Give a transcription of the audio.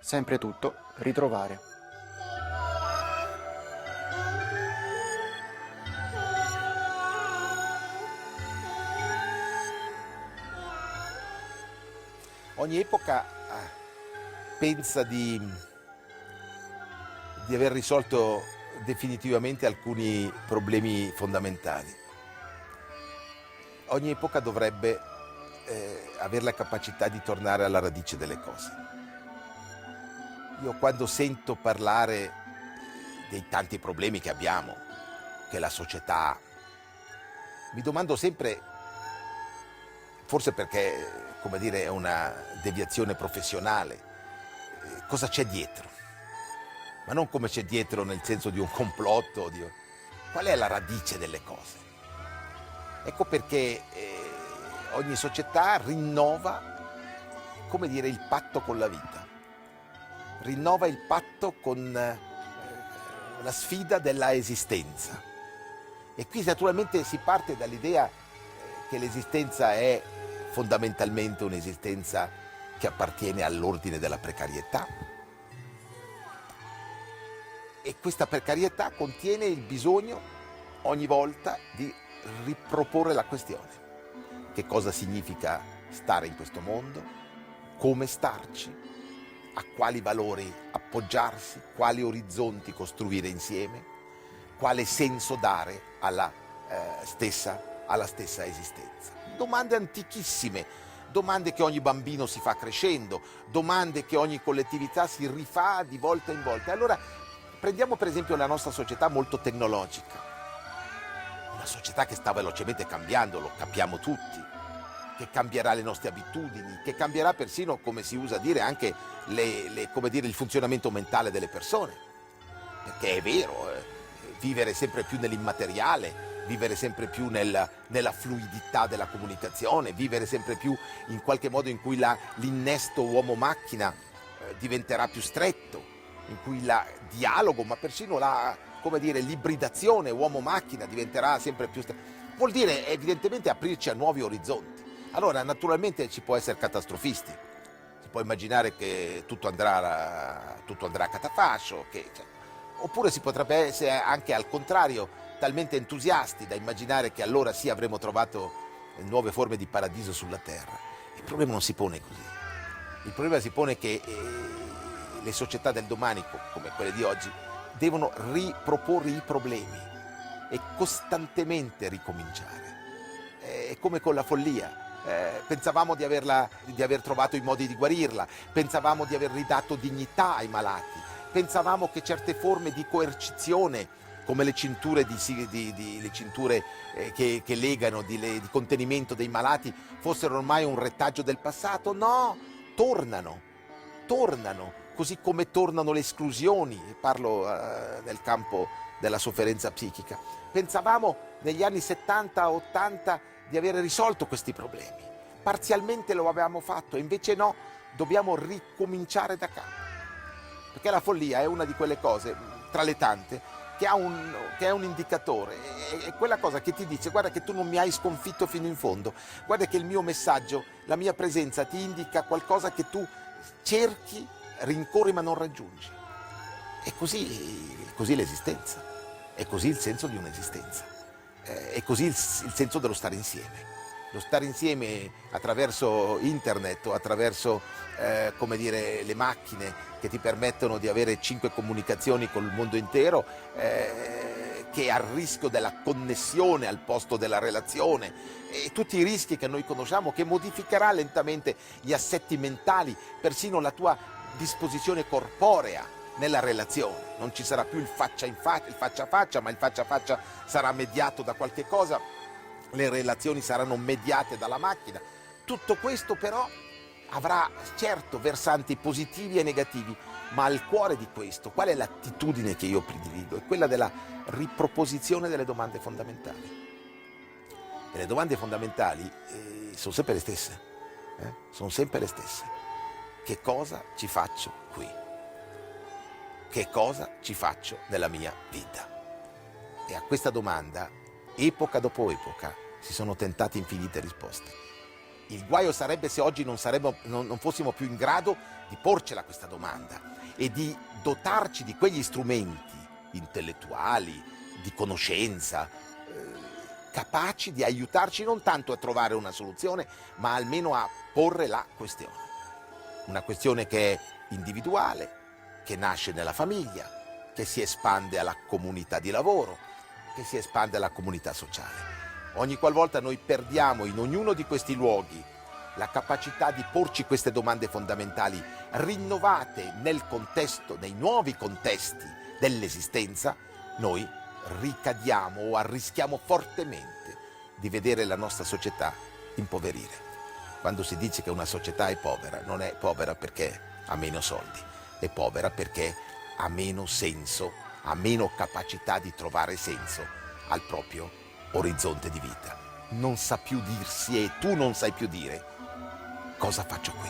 Sempre tutto, ritrovare. Ogni epoca pensa di aver risolto definitivamente alcuni problemi fondamentali. Ogni epoca dovrebbe avere la capacità di tornare alla radice delle cose. Io quando sento parlare dei tanti problemi che abbiamo, che la società ha, mi domando sempre, forse perché, come dire, è una deviazione professionale, cosa c'è dietro? Ma non come c'è dietro nel senso di un complotto, qual è la radice delle cose? Ecco perché ogni società rinnova, come dire, il patto con la vita, rinnova il patto con la sfida della esistenza. E qui naturalmente si parte dall'idea che l'esistenza è fondamentalmente un'esistenza che appartiene all'ordine della precarietà. E questa precarietà contiene il bisogno ogni volta di riproporre la questione. Che cosa significa stare in questo mondo? Come starci? A quali valori appoggiarsi? Quali orizzonti costruire insieme? Quale senso dare alla stessa esistenza? Domande antichissime, domande che ogni bambino si fa crescendo, domande che ogni collettività si rifà di volta in volta. Allora prendiamo per esempio la nostra società molto tecnologica, una società che sta velocemente cambiando, lo capiamo tutti, che cambierà le nostre abitudini, che cambierà persino, come si usa dire, anche come dire, il funzionamento mentale delle persone. Perché è vero, vivere sempre più nell'immateriale, vivere sempre più nella fluidità della comunicazione, vivere sempre più in qualche modo in cui l'innesto uomo-macchina diventerà più stretto, in cui il dialogo, ma persino come dire, l'ibridazione uomo-macchina diventerà sempre più stretta. Vuol dire evidentemente aprirci a nuovi orizzonti. Allora naturalmente ci può essere catastrofisti, si può immaginare che tutto andrà a catafascio, oppure si potrebbe essere anche al contrario talmente entusiasti da immaginare che allora sì avremo trovato nuove forme di paradiso sulla terra. Il problema non si pone così, il problema si pone che le società del domani, come quelle di oggi, devono riproporre i problemi e costantemente ricominciare. È come con la follia. Pensavamo di aver trovato i modi di guarirla, pensavamo di aver ridato dignità ai malati, pensavamo che certe forme di coercizione, come le cinture, che legano, di contenimento dei malati, fossero ormai un retaggio del passato. No, tornano, così come tornano le esclusioni, parlo nel campo della sofferenza psichica. Pensavamo negli anni 70-80 di aver risolto questi problemi, parzialmente lo avevamo fatto, invece no, dobbiamo ricominciare da capo, perché la follia è una di quelle cose, tra le tante, che è un indicatore, è quella cosa che ti dice: guarda che tu non mi hai sconfitto fino in fondo, guarda che il mio messaggio, la mia presenza ti indica qualcosa che tu cerchi, rincorri ma non raggiungi. È così l'esistenza, è così il senso di un'esistenza, è così il senso dello stare insieme. Lo stare insieme attraverso internet o attraverso come dire, le macchine che ti permettono di avere 5 comunicazioni con il mondo intero, che è a rischio della connessione al posto della relazione, e tutti i rischi che noi conosciamo, che modificherà lentamente gli assetti mentali, persino la tua disposizione corporea nella relazione. Non ci sarà più il faccia a faccia, ma il faccia a faccia sarà mediato da qualche cosa, le relazioni saranno mediate dalla macchina. Tutto questo però avrà certo versanti positivi e negativi, ma al cuore di questo qual è l'attitudine che io prediligo? È quella della riproposizione delle domande fondamentali. E le domande fondamentali sono sempre le stesse, sono sempre le stesse. Che cosa ci faccio qui? Che cosa ci faccio nella mia vita? E a questa domanda, epoca dopo epoca, si sono tentate infinite risposte. Il guaio sarebbe se oggi non fossimo più in grado di porcela questa domanda e di dotarci di quegli strumenti intellettuali, di conoscenza, capaci di aiutarci non tanto a trovare una soluzione, ma almeno a porre la questione. Una questione che è individuale, che nasce nella famiglia, che si espande alla comunità di lavoro, che si espande alla comunità sociale. Ogni qualvolta noi perdiamo in ognuno di questi luoghi la capacità di porci queste domande fondamentali rinnovate nel contesto, nei nuovi contesti dell'esistenza, noi ricadiamo o arrischiamo fortemente di vedere la nostra società impoverire. Quando si dice che una società è povera, non è povera perché ha meno soldi, è povera perché ha meno senso, ha meno capacità di trovare senso al proprio orizzonte di vita. Non sa più dirsi e tu non sai più dire cosa faccio qui.